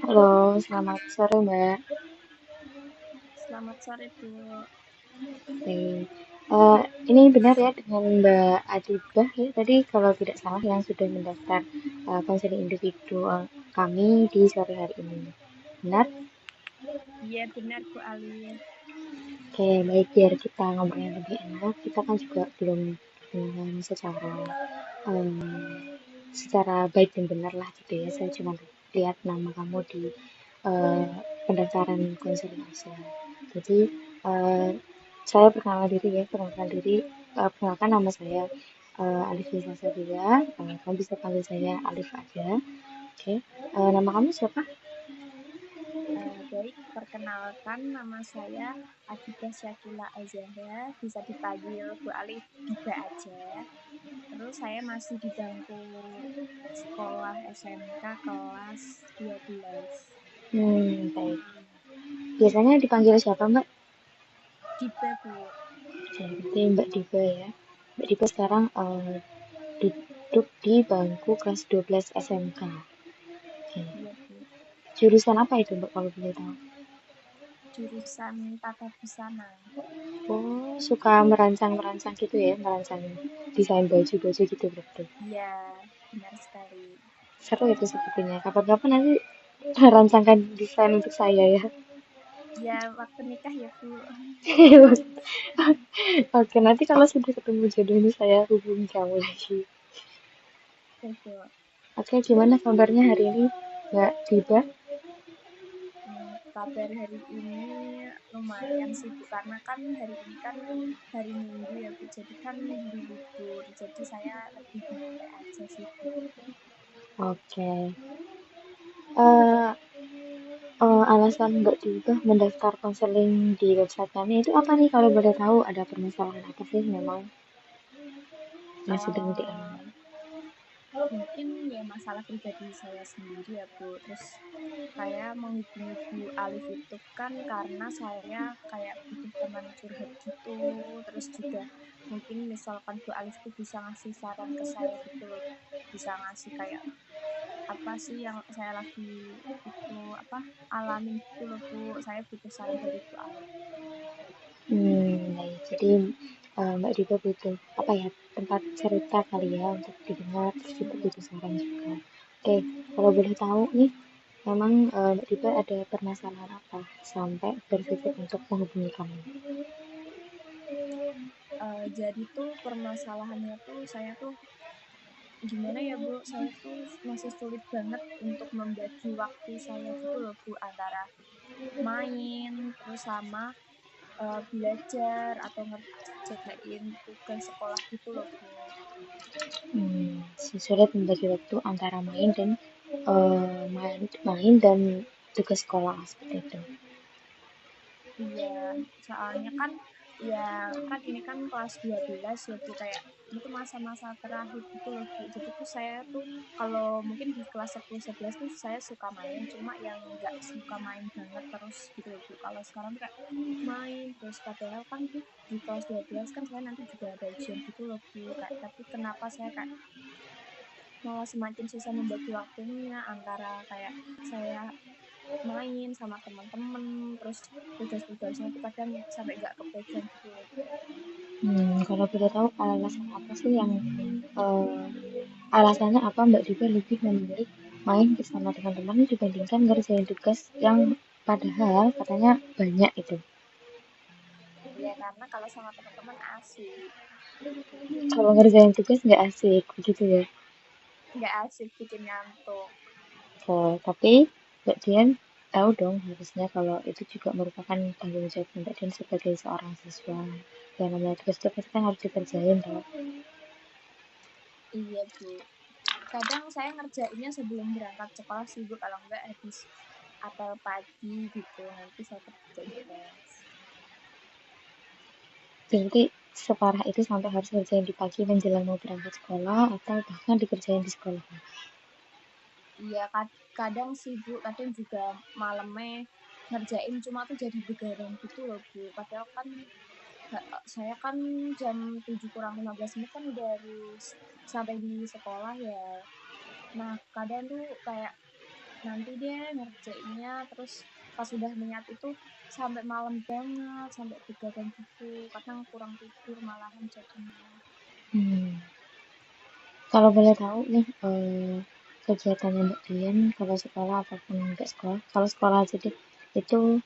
Halo, selamat sore Mbak. Selamat sore, Bu. Oke. Ini benar ya dengan Mbak Adibah ya tadi kalau tidak salah yang sudah mendaftar konseling individu kami di sore hari ini. Benar? Iya, benar, Bu Alif. Oke, baik biar kita ngobrol yang lebih enak. Kita kan juga belum kenalan em, secara baik dan benar lah gitu ya. Saya cuma lihat nama kamu di eh, pendaftaran konseling aja. Jadi eh, saya perkenalkan diri, perkenalkan nama saya Alif Nisa Sabila. Kamu bisa panggil saya Alif aja. Oke. Nama kamu siapa? Baik, perkenalkan nama saya Adibah Syakila Azahra, bisa dipanggil Bu Alif Diba aja. Terus saya masih di bangku sekolah SMK kelas 12. Baik. Biasanya dipanggil siapa Mbak? Diba, Bu. Jadi Mbak Diva ya. Mbak Diva sekarang duduk di bangku kelas 12 SMK. Oke. Iya, Bu. Jurusan apa itu Mbak kalau boleh tahu? Jurusan Tata Busana. Oh, suka merancang-merancang gitu ya, merancang desain baju-baju gitu berarti. Iya, benar sekali. Seru itu sepertinya. Kapan-kapan nanti merancangkan desain untuk saya ya. Ya, waktu nikah ya, Bu. Oke, nanti kalau sudah ketemu jodohnya saya hubungi kamu lagi. Oke, Bu. Oke, gimana kabarnya hari ini, Mbak Diva? Kabar hari ini lumayan sibuk karena kan hari ini kan hari Minggu ya Bu, jadi kan hari libur, jadi saya lebih nyantai aja sih Bu. Oke. Eh, Alasan Mbak Diva mendaftar konseling di website kami itu apa nih kalau boleh tahu ada permasalahan apa sih memang yang sedang Eh, dialami? Mungkin ya masalah pribadi saya sendiri ya Bu, terus saya menghubungi Bu Alif itu kan karena saya kayak butuh teman curhat gitu, terus juga mungkin misalkan Bu Alif tuh bisa ngasih saran ke saya gitu loh, bisa ngasih kayak apa sih yang saya lagi itu apa alamin gitu loh Bu, saya butuh saran dari Bu Alif. Baik. Jadi Mbak Diva butuh apa ya tempat cerita kali ya untuk didengar terus juga butuh saran juga. Oke, kalau boleh tahu nih, memang Mbak Diva ada permasalahan apa sampai berpikir untuk menghubungi kamu? Jadi tuh permasalahannya tuh saya tuh gimana ya Bu, saya tuh masih sulit banget untuk membagi waktu saya gitu loh Bu, antara main terus sama belajar atau ngerjain tugas sekolah gitu loh Bu. Sulit membagi waktu antara main dan tugas sekolah seperti itu. Iya, soalnya kan ya kan ini kan kelas 12 ya Bu, kayak itu masa-masa terakhir gitu loh Bu. Jadi tuh saya tuh kalau mungkin di kelas 10 11 tuh saya suka main, cuma yang nggak suka main banget terus gitu loh Bu. Kalau sekarang tuh kayak main terus, padahal kan di kelas 12 kan saya nanti juga ada ujian gitu loh Bu. Kayak tapi kenapa saya kayak malah semakin susah membagi waktunya antara kayak saya main sama teman-teman, terus tugas-tugasnya tuh kadang sampai nggak kepegang gitu loh. Kalau boleh tahu alasan apa sih yang eh, alasannya apa Mbak Diva lebih memilih main bersama teman-teman dibandingkan ngerjain tugas yang padahal katanya banyak itu. Ya karena kalau sama teman-teman asik, Kalau ngerjain tugas nggak asik begitu ya. nggak asik bikin ngantuk. Tapi Mbak Dian tahu dong harusnya kalau itu juga merupakan tanggung jawab Mbak Dian sebagai seorang siswa. Yang namanya tugas itu pasti kan harus dikerjain tau. Iya Bu, kadang saya ngerjainnya sebelum berangkat sekolah sih Bu, kalau nggak habis apel pagi gitu nanti saya kerjain tugas. Berarti separah itu sampai harus ngerjain di pagi menjelang mau berangkat sekolah atau bahkan dikerjain di sekolah. Iya kadang sih Bu, kadang juga malamnya ngerjain cuma tuh jadi begadang gitu loh Bu, padahal kan saya kan jam 7 kurang 15 menit kan udah harus sampai di sekolah ya. Nah, kadang tuh kayak nanti deh ngerjainnya, terus pas sudah niat itu sampai malam banget, sampai begadang gitu, kadang kurang tidur malahan jadinya. Hmm. Kalau boleh tahu nih, kegiatannya Mbak Dian kalau sekolah ataupun nggak sekolah, kalau sekolah aja deh, itu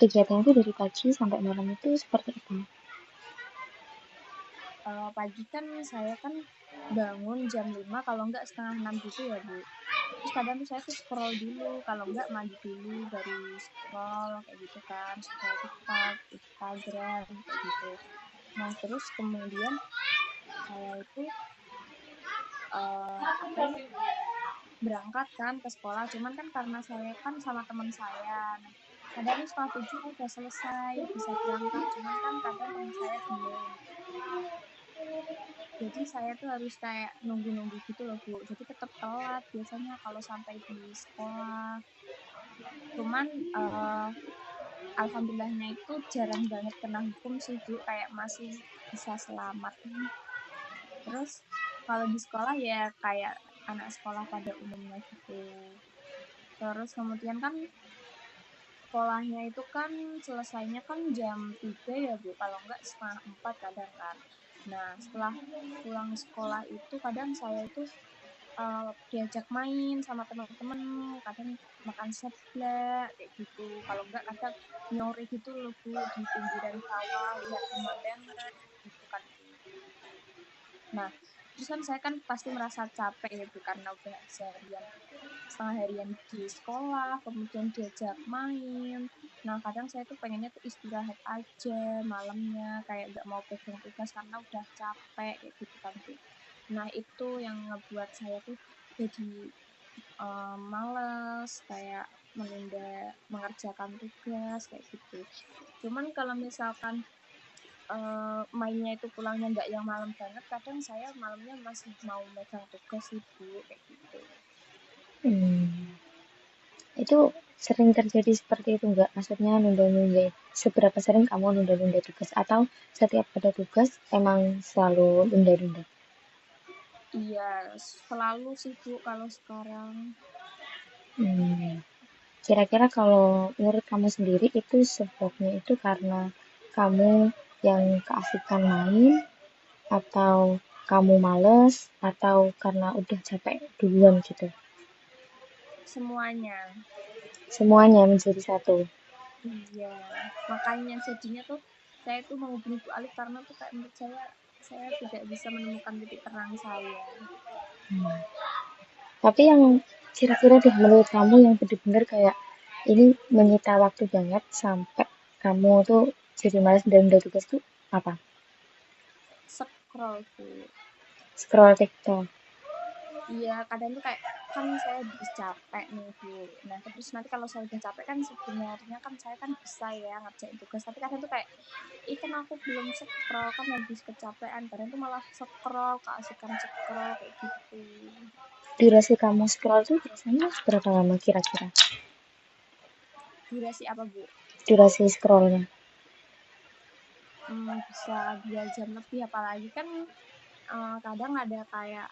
kegiatannya itu dari pagi sampai malam itu seperti apa? Pagi kan saya kan bangun jam 5 kalau enggak setengah 6 gitu ya Bu. Terus kadang tuh saya tuh scroll dulu, kalau enggak mandi dulu baru scroll kayak gitu kan, scroll TikTok, Instagram kayak gitu. Nah terus kemudian saya itu apa ya, berangkat kan ke sekolah, cuman kan karena saya kan sama teman saya, nah, kadang tuh setengah 7 udah selesai bisa berangkat, cuman kan kadang teman saya belum. Jadi saya tuh harus kayak nunggu-nunggu gitu loh Bu, jadi tetap telat biasanya kalau sampai di sekolah. Cuman alhamdulillahnya itu jarang banget kena hukum sih Bu, kayak masih bisa selamat. Terus kalau di sekolah ya kayak anak sekolah pada umumnya gitu. Terus kemudian kan sekolahnya itu kan selesainya kan jam 3 ya Bu, kalau enggak setengah 4 kadang kan. Nah setelah pulang sekolah itu kadang saya itu diajak main sama teman-teman, kadang makan seblak kayak gitu, kalau enggak kadang nyore gitu loh Bu di pinggiran sawah lihat pemandangan gitu kan Bu. Nah terus kan saya kan pasti merasa capek ya Bu karena udah seharian setengah harian di sekolah kemudian diajak main. Nah kadang saya tuh pengennya tuh istirahat aja malamnya, kayak nggak mau pegang tugas karena udah capek kayak gitu kan Bu. Nah itu yang ngebuat saya tuh jadi males kayak menunda mengerjakan tugas kayak gitu. Cuman kalau misalkan mainnya itu pulangnya nggak yang malam banget, kadang saya malamnya masih mau megang tugas sih Bu kayak gitu. Hmm. Itu sering terjadi seperti itu nggak? Maksudnya nunda-nunda, seberapa sering kamu nunda-nunda tugas? Atau setiap ada tugas emang selalu nunda-nunda? Iya, selalu sih Bu kalau sekarang. Hmm. Kira-kira kalau menurut kamu sendiri itu sebabnya itu karena kamu yang keasikan main, atau kamu males, atau karena udah capek duluan gitu? Semuanya. Semuanya menjadi satu. Iya, makanya jadinya tuh saya tuh menghubungi Bu Alif karena tuh kayak menurut saya tidak bisa menemukan titik terang saya. Hmm. Tapi yang kira-kira deh menurut kamu yang bener-bener kayak ini menyita waktu banget sampai kamu tuh jadi malas dan udah tugas tuh apa? Scroll Bu. Scroll TikTok. Iya, kadang tuh kayak kan saya habis capek nih Bu. Nah, terus nanti kalau saya udah capek kan sebenarnya kan saya kan bisa ya ngerjain tugas. Tapi kadang tuh kayak, ih kan aku belum scroll kan habis kecapean. Kadang tuh malah scroll, keasikan scroll kayak gitu. Durasi kamu scroll tuh biasanya berapa lama kira-kira? Durasi apa Bu? Durasi scrollnya. Bisa 2 jam lebih. Apalagi kan kadang ada kayak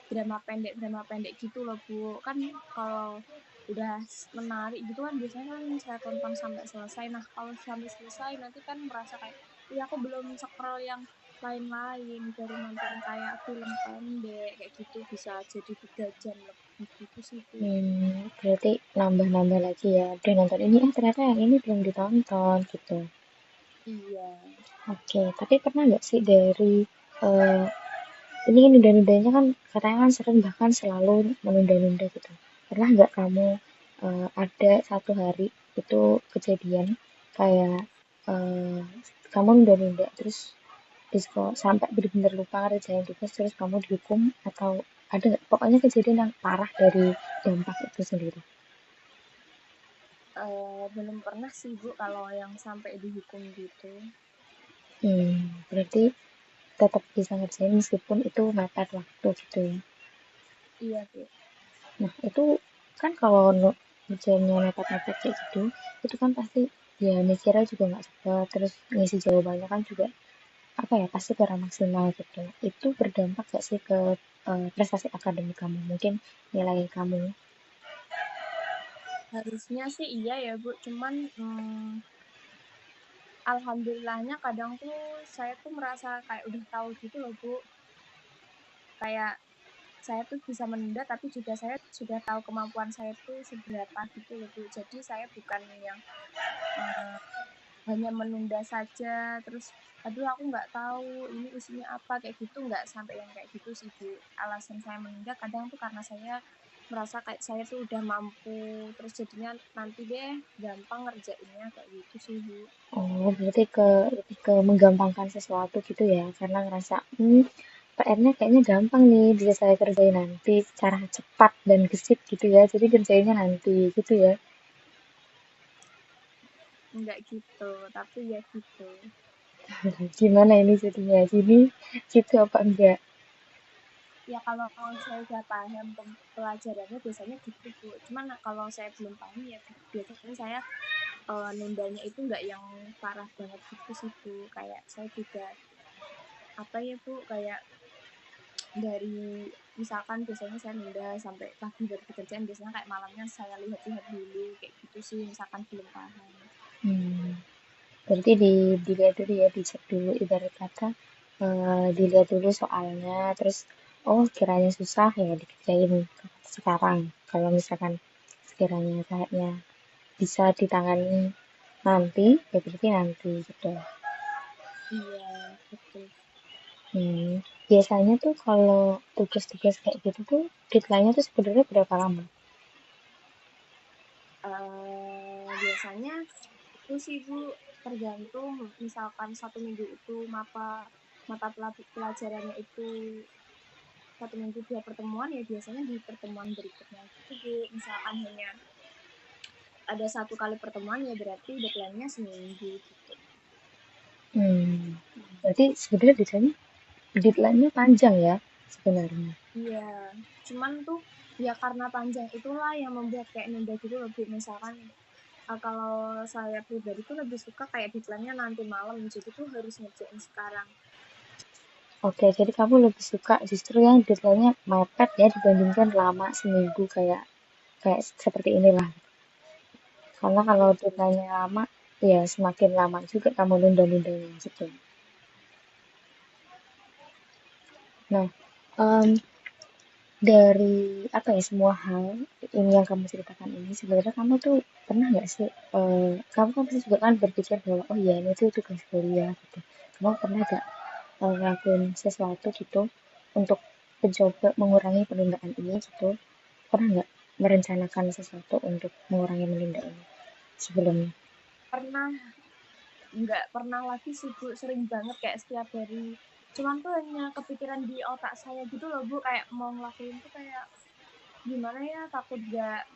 drama pendek gitu loh Bu. Kan kalau udah menarik gitu kan biasanya kan saya tonton sampai selesai. Nah kalau sampai selesai nanti kan merasa kayak, iya aku belum scroll yang lain-lain, baru nonton kayak film pendek kayak gitu bisa jadi 3 jam lebih gitu sih Bu. Berarti nambah-nambah lagi ya. Udah nonton ini, ternyata yang ini belum ditonton gitu. Iya. Oke, tapi pernah nggak sih dari eh, ini nunda-nundanya kan katanya kan sering bahkan selalu menunda-nunda gitu. Pernah nggak kamu ada satu hari itu kejadian kayak eh, kamu nunda-nunda terus sampai benar-benar lupa ngerjain tugas terus kamu dihukum atau ada nggak? Pokoknya kejadian yang parah dari dampak itu sendiri. Belum pernah sih Bu kalau yang sampai dihukum gitu. Berarti tetap bisa ngerjain meskipun itu mepet waktu gitu ya. Iya Bu. Nah, itu kan kalau ngerjainnya mepet-mepet kayak gitu, itu kan pasti ya mikirnya juga nggak cepet, terus ngisi jawabannya kan juga apa ya, pasti kurang maksimal gitu. Itu berdampak gak sih ke prestasi akademik kamu? Mungkin nilai kamu. Harusnya sih iya ya Bu, cuman alhamdulillahnya kadang tuh saya tuh merasa kayak udah tahu gitu loh Bu, kayak saya tuh bisa menunda tapi juga saya sudah tahu kemampuan saya tuh seberapa gitu loh Bu. Jadi saya bukan yang uh, hanya menunda saja terus aduh aku nggak tahu ini isinya apa kayak gitu, nggak sampai yang kayak gitu sih Bu. Alasan saya menunda kadang tuh karena saya merasa kayak saya tuh udah mampu terus jadinya nanti deh gampang ngerjainnya kayak gitu sih Bu. Oh, berarti lebih ke menggampangkan sesuatu gitu ya, karena ngerasa, PR-nya kayaknya gampang nih, bisa saya kerjain nanti secara cepat dan gesit gitu ya, jadi kerjainnya nanti gitu ya. Enggak gitu tapi ya gitu. Gimana ini jadinya? Gini, gitu apa enggak? Ya kalau saya udah paham pelajarannya biasanya gitu Bu, cuman kalau saya belum paham ya biasanya saya nundanya itu nggak yang parah banget gitu sih Bu, kayak saya juga apa ya Bu, kayak dari misalkan biasanya saya nunda sampai pagi baru dikerjain, biasanya kayak malamnya saya lihat-lihat dulu kayak gitu sih misalkan belum paham. Hmm, berarti dilihat dulu ya, dicek dulu ibarat kata, dilihat dulu soalnya, terus oh kiranya susah ya dikerjain sekarang. Kalau misalkan sekiranya kayaknya bisa ditangani nanti, ya berarti nanti gitu. Iya betul. Hmm, biasanya tuh kalau tugas-tugas kayak gitu tuh deadline-nya tuh sebenarnya berapa lama? Biasanya itu sih Bu tergantung, misalkan 1 minggu itu mata pelajarannya itu 1 minggu 2 pertemuan ya biasanya di pertemuan berikutnya gitu Bu, misalkan hanya ada 1 kali pertemuan ya berarti deadline-nya seminggu gitu. Hmm, berarti sebenarnya deadline-nya panjang ya sebenarnya. Iya, cuman tuh ya karena panjang itulah yang membuat kayak nunda gitu loh Bu. Misalkan kalau saya pribadi tuh lebih suka kayak deadline-nya nanti malam, jadi tuh harus ngerjain sekarang. Oke, jadi kamu lebih suka justru yang deadline-nya mepet ya dibandingkan lama seminggu kayak kayak seperti inilah. Karena kalau Betul. deadline-nya lama, ya semakin lama juga kamu nunda-nundanya gitu. Nah, em, dari apa ya semua hal ini yang kamu ceritakan ini sebenarnya kamu tuh pernah nggak sih kamu kan pasti juga kan berpikir bahwa oh iya ini tuh tugas kuliah gitu. Kamu pernah nggak ngelakuin sesuatu gitu untuk mencoba mengurangi penundaan ini gitu? Pernah nggak merencanakan sesuatu untuk mengurangi menunda ini sebelumnya? Pernah, nggak pernah lagi sih Bu, sering banget kayak setiap hari. Cuman tuh hanya kepikiran di otak saya gitu loh Bu, kayak mau ngelakuin tuh kayak gimana ya, takut nggak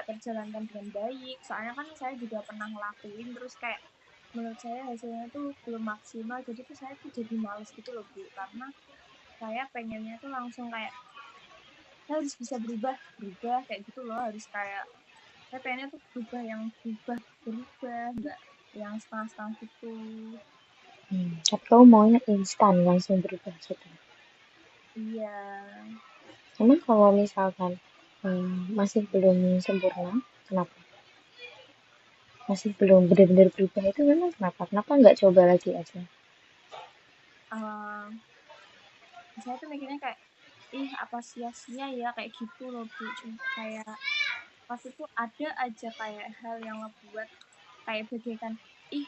terjalankan dengan baik. Soalnya kan saya juga pernah ngelakuin terus kayak menurut saya hasilnya tuh belum maksimal, jadi tuh saya tuh jadi males gitu loh Bu, karena saya pengennya tuh langsung kayak saya harus bisa berubah berubah kayak gitu loh, harus kayak saya pengennya tuh berubah yang berubah nggak yang setengah-setengah gitu. Tapi kamu maunya instan langsung berubah gitu. Iya. Emang kalau misalkan masih belum sempurna, kenapa? Masih belum benar-benar berubah itu memang kenapa? Kenapa nggak coba lagi aja? uh, saya tuh mikirnya kayak ih apa sia-sia ya kayak gitu loh Bu, cuma kayak pasti tuh ada aja kayak hal yang ngebuat kayak bagaikan ih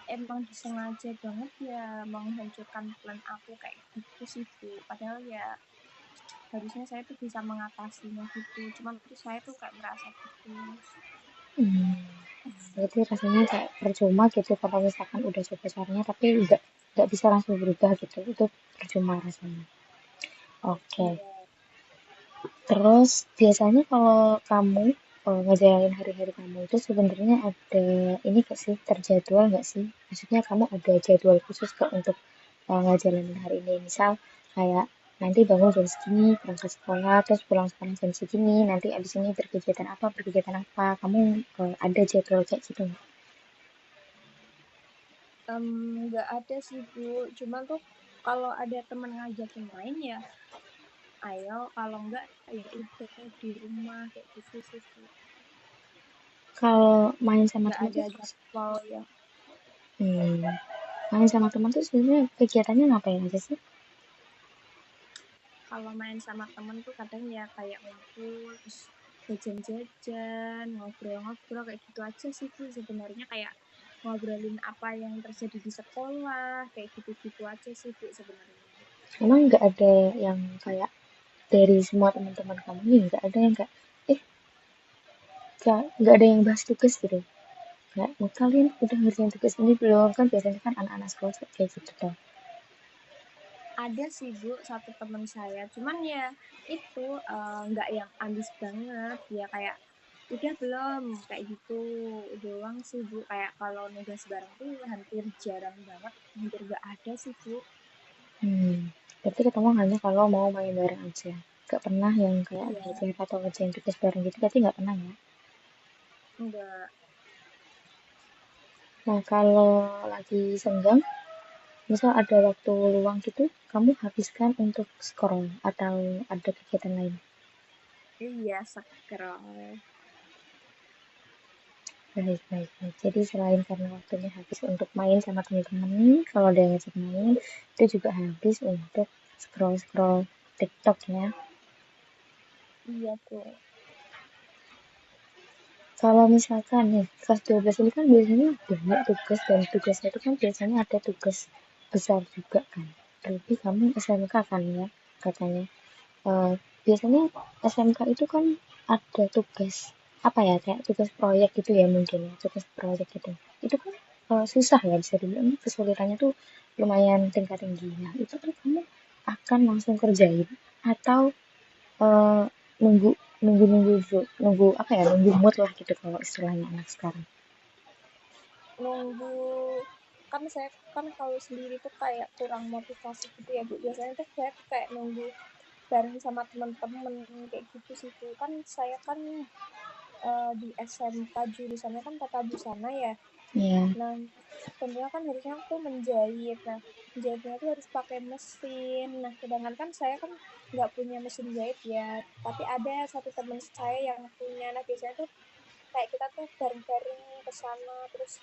emang disengaja banget ya menghancurkan plan aku kayak gitu sih Bu, padahal ya harusnya saya tuh bisa mengatasinya gitu, cuman tuh saya tuh kayak merasa gitu. Hmm, berarti rasanya kayak percuma gitu kalau misalkan udah coba caranya tapi nggak bisa langsung berubah gitu. Itu percuma rasanya. Oke. Iya. Terus biasanya kalau kamu ngejalanin hari-hari kamu itu sebenarnya ada ini gak sih terjadwal nggak sih? Maksudnya kamu ada jadwal khusus gak untuk ngejalanin hari ini? Misal kayak nanti bangun jam segini, berangkat sekolah, terus pulang sekolah jam segini, nanti abis ini berkegiatan apa? Kamu ada jadwal kayak gitu nggak? Nggak ada sih Bu, cuman tuh kalau ada temen ngajakin main ya ayo, kalau enggak ya udah di rumah kayak gitu sih Bu. Kalau main sama nggak teman ada tuh, jadwal yang hmm, main sama teman tuh sebenarnya kegiatannya ngapain aja sih? kalau main sama temen tuh kadang ya kayak ngumpul terus jajan-jajan ngobrol-ngobrol kayak gitu aja sih Bu sebenarnya kayak ngobrolin apa yang terjadi di sekolah kayak gitu-gitu aja sih Bu sebenarnya. Emang nggak ada yang kayak dari semua teman-teman kamu nih, nggak ada yang kayak, eh, nggak ada yang bahas tugas gitu. Kayak, "Oh, kalian udah ngerjain tugas ini belum?" Kan biasanya kan anak-anak sekolah suka kayak gitu kan. Ada sih Bu satu teman saya cuman ya itu nggak yang ambis banget ya kayak udah belum kayak gitu doang sih Bu kayak kalau nugas bareng tuh hampir jarang banget hampir nggak ada sih Bu. Berarti ketemu hanya kalau mau main bareng aja. Nggak pernah yang kayak Iya, belajar atau ngerjain tugas bareng gitu, berarti nggak pernah ya? enggak. Nah, kalau lagi senggang, misal ada waktu luang gitu, kamu habiskan untuk scroll atau ada kegiatan lain? Iya, scroll. Baik, baik, baik. Jadi selain karena waktunya habis untuk main sama teman-teman, kalau ada yang ngajak main, itu juga habis untuk scroll-scroll TikTok ya. Iya, tuh. Kalau misalkan nih, kelas 12 ini kan biasanya banyak tugas dan tugasnya itu kan biasanya ada tugas besar juga kan. Tapi kamu SMK kan ya, katanya. Eh, biasanya SMK itu kan ada tugas apa ya, kayak tugas proyek gitu ya mungkin ya, tugas proyek gitu. Itu kan susah ya bisa dibilang kesulitannya tuh lumayan tingkat tinggi. Nah, itu tuh kamu akan langsung kerjain atau eh, nunggu nunggu nunggu apa ya, nunggu mood lah gitu kalau istilahnya anak sekarang. Nunggu kan saya kan kalau sendiri tuh kayak kurang motivasi gitu ya, Bu. Biasanya tuh saya tuh kayak nunggu bareng sama teman-teman kayak gitu sih, Bu. Kan saya kan di SMK jurusannya kan tata busana ya. Ya. Nah, tentunya kan harusnya aku menjahit. Nah, menjahitnya tuh harus pakai mesin. Nah, sedangkan kan saya kan nggak punya mesin jahit ya. Tapi ada satu teman saya yang punya. Nah, biasanya tuh kayak kita tuh bareng-bareng ke sana terus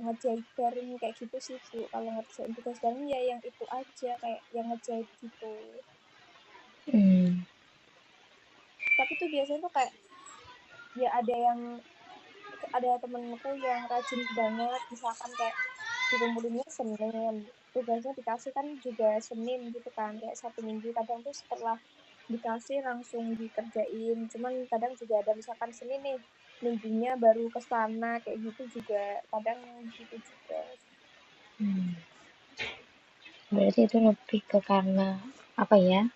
ngejahit bareng kayak gitu sih Bu. Kalau ngerjain tugas bareng ya yang itu aja kayak yang ngejahit gitu. Hmm. Tapi tuh biasanya tuh kayak ya ada temenku yang rajin banget misalkan kayak dikumpulinnya Senin tugasnya dikasih kan juga Senin gitu kan kayak satu minggu kadang tuh setelah dikasih langsung dikerjain cuman kadang juga ada misalkan Senin nih minggunya baru ke sana kayak gitu juga kadang gitu juga. Hmm. Berarti itu lebih ke karena apa ya?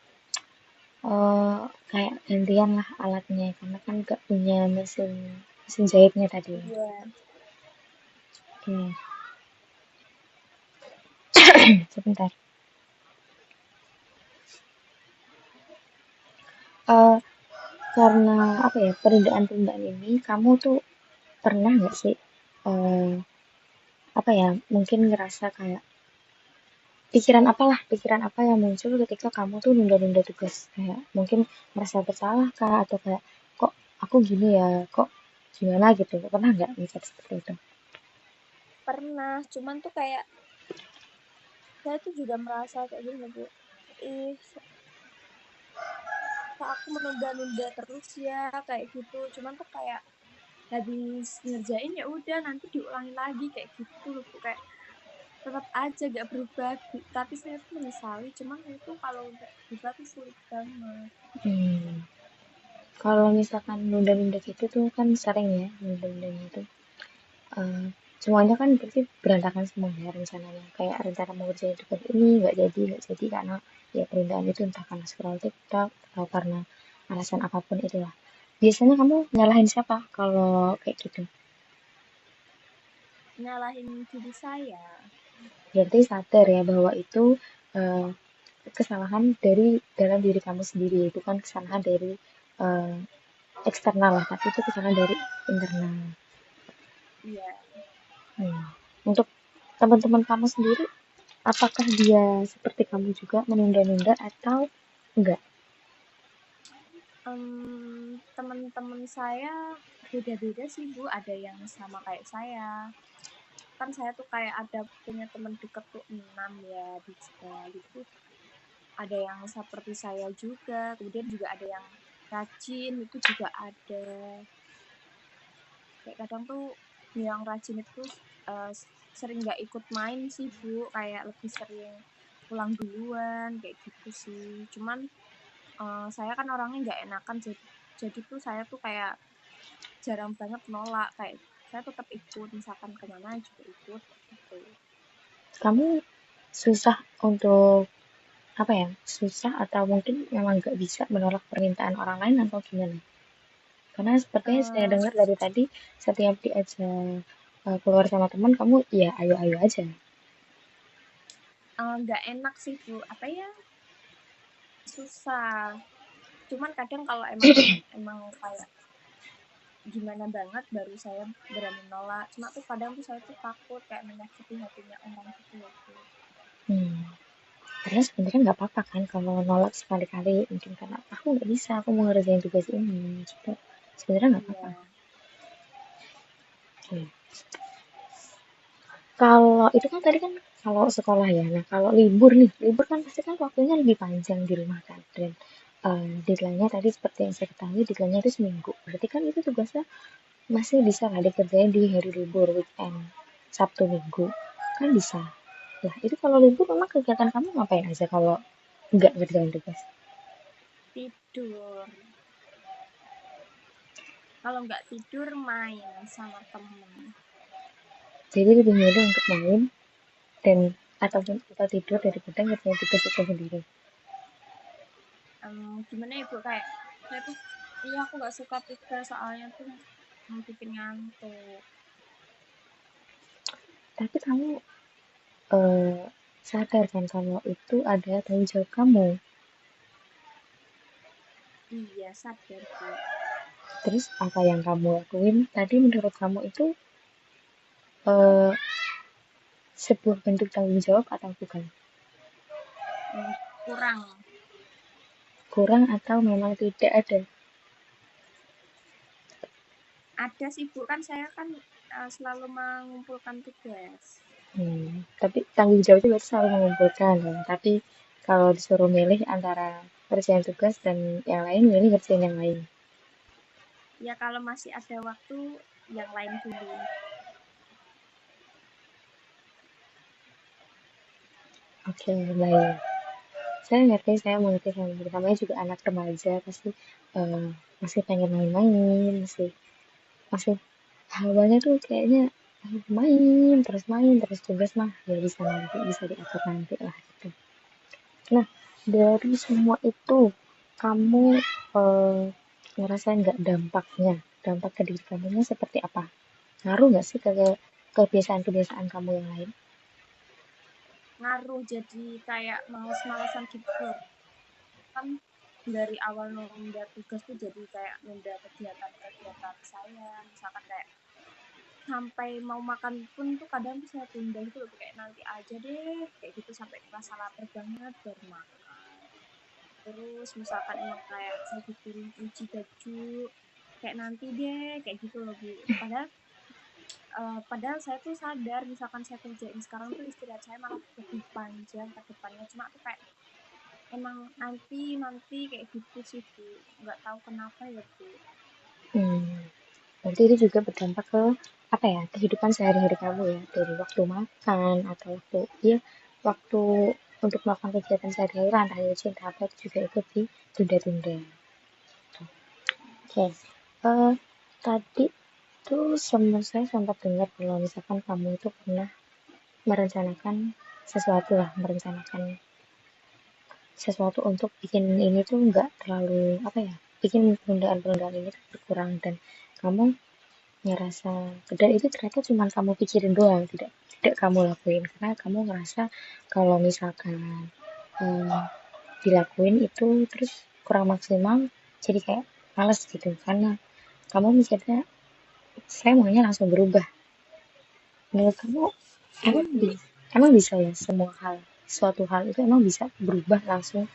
Kayak gantian lah alatnya karena kan gak punya mesin mesin jahitnya tadi. Iya. Oke, sebentar. Eh, karena apa ya, penundaan-penundaan ini kamu tuh pernah nggak sih eh, apa ya, mungkin ngerasa kayak pikiran apa yang muncul ketika kamu tuh nunda-nunda tugas, kayak mungkin merasa bersalah kah atau kayak kok aku gini ya, kok gimana gitu, pernah nggak mikir seperti itu? Pernah cuman tuh kayak saya tuh juga merasa kayak gini Bu ih kok aku menunda-nunda terus ya kayak gitu cuman tuh kayak habis ngerjain ya udah nanti diulangi lagi kayak gitu loh Bu kayak tetap aja gak berubah tapi saya tuh menyesali cuman itu kalau untuk berubah tuh sulit banget. Hmm. Kalau misalkan nunda-nunda gitu tuh kan sering ya nunda-nundanya itu. Eh, semuanya kan berarti berantakan semua ya rencananya. Kayak rencana mau kerjain tugas ini nggak jadi karena ya penundaan itu entah karena scroll TikTok atau karena alasan apapun itulah. Biasanya kamu nyalahin siapa kalau kayak gitu? Nyalahin diri saya. Berarti sadar ya bahwa itu eh, kesalahan dari dalam diri kamu sendiri, itu kan kesalahan dari eh, eksternal lah, tapi itu kesalahan dari internal. Iya. Hmm. Untuk teman-teman kamu sendiri, apakah dia seperti kamu juga menunda-nunda atau enggak? Teman-teman saya beda-beda sih Bu, ada yang sama kayak saya. Kan saya tuh kayak ada punya teman deket tuh 6 ya gitu. Ada yang seperti saya juga, kemudian juga ada yang rajin, itu juga ada. Kayak kadang tuh yang rajin itu eh, sering nggak ikut main sih Bu, kayak lebih sering pulang duluan kayak gitu sih. Cuman saya kan orangnya nggak enakan, jadi tuh saya tuh kayak jarang banget nolak, kayak saya tetap ikut, misalkan kemana juga ikut gitu. Kamu susah untuk apa ya? Susah atau mungkin memang nggak bisa menolak permintaan orang lain atau gimana? Karena sepertinya saya Eh, dengar dari tadi setiap diajak keluar sama teman kamu ya ayo-ayo aja. nggak enak sih Bu, apa ya, susah. Cuman kadang kalau emang emang kayak gimana banget baru saya berani nolak. Cuma tuh kadang tuh saya tuh takut kayak menyakiti hatinya orang gitu loh Bu. Hmm. Karena sebenarnya nggak apa-apa kan kalau nolak sekali-kali mungkin karena aku nggak bisa aku mau ngerjain tugas ini gitu. Sebenarnya nggak apa-apa. Iya. Hmm. Kalau itu kan tadi kan kalau sekolah ya. Nah kalau libur nih, libur kan pasti kan waktunya lebih panjang di rumah kan. Dan deadline-nya tadi seperti yang saya ketahui deadline-nya itu seminggu. Berarti kan itu tugasnya masih bisa lah dikerjain di hari libur, weekend, Sabtu Minggu. Kan bisa. Lah itu kalau libur memang kegiatan kamu ngapain aja kalau nggak ngerjain tugas? Tidur. Kalau nggak tidur main sama temen. Jadi lebih milih untuk main dan ataupun kita tidur daripada ngerjain tugas itu sendiri. Gimana ya Bu, kayak saya tuh iya aku nggak suka tidur soalnya tuh bikin ngantuk. Tapi kamu eh, sadar kan kalau itu ada tanggung jawab kamu. Iya sadar Bu. Terus apa yang kamu lakuin tadi menurut kamu itu eh, sebuah bentuk tanggung jawab atau bukan? Hmm, kurang. Kurang atau memang tidak ada? Ada sih Bu, kan saya kan selalu mengumpulkan tugas. Tapi tanggung jawabnya berarti selalu mengumpulkan kan. Tapi kalau disuruh milih antara kerjaan tugas dan yang lain, milih kerjaan yang lain. Ya kalau masih ada waktu yang lain dulu. Oke, baik. Saya mengerti sama namanya juga anak remaja pasti eh, masih pengen main-main, masih masih hawanya tuh kayaknya main terus tugas mah ya bisa nanti bisa diatur nanti lah gitu. Nah dari semua itu kamu eh, ngerasain nggak dampaknya dampak ke diri kamunya seperti apa? Ngaruh nggak sih ke kebiasaan-kebiasaan kamu yang lain? Ngaruh jadi kayak males-malesan gitu. Kan dari awal nunda tugas tuh jadi kayak nunda kegiatan-kegiatan saya. Misalkan kayak sampai mau makan pun tuh kadang tuh saya tunda gitu loh, kayak nanti aja deh kayak gitu sampai rasa lapar banget baru makan. Terus misalkan emang kayak saya disuruh nyuci baju kayak nanti deh kayak gitu loh Bu. Padahal saya tuh sadar misalkan saya kerjain sekarang tuh istirahat saya malah lebih panjang ke depannya, cuma tuh kayak emang nanti nanti kayak gitu sih Bu, nggak tahu kenapa ya Bu. Hmm, berarti itu juga berdampak ke apa ya kehidupan sehari-hari kamu ya dari waktu makan atau waktu ya waktu untuk melakukan kegiatan sehari-hari lah, entah itu cinta apa itu juga ikut ditunda-tunda. Oke, tadi tuh saya sempat dengar kalau misalkan kamu itu pernah merencanakan sesuatu lah, merencanakan sesuatu untuk bikin ini tuh nggak terlalu apa ya, bikin penundaan-penundaan ini tuh berkurang dan kamu ngerasa dan itu ternyata cuma kamu pikirin doang, tidak tidak kamu lakuin karena kamu ngerasa kalau misalkan eh, dilakuin itu terus kurang maksimal jadi kayak males gitu karena kamu mikirnya saya maunya langsung berubah. Menurut kamu Iya emang, Bu. emang bisa ya semua hal suatu hal itu emang bisa berubah langsung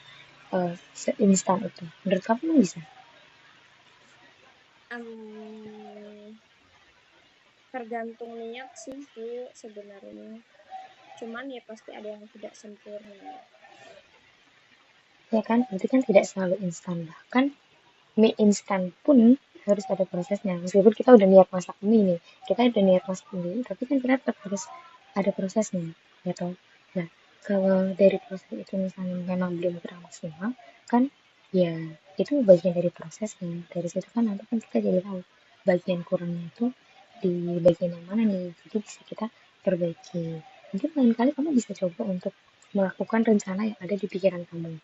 seinstan itu? Menurut kamu emang bisa? Em, Tergantung niat sih Bu sebenarnya. Cuman ya pasti ada yang tidak sempurna. Ya kan? Berarti kan tidak selalu instan. Bahkan mie instan pun harus ada prosesnya. Meskipun kita udah niat masak mie nih, kita udah niat masak mie, tapi kan kita tetap harus ada prosesnya, ya toh. Nah, kalau dari proses itu misalnya memang belum kurang maksimal, kan ya itu bagian dari prosesnya. Dari situ kan nanti kan kita jadi tahu bagian kurangnya itu di bagian yang mana nih. Jadi bisa kita perbaiki. Mungkin lain kali kamu bisa coba untuk melakukan rencana yang ada di pikiran kamu.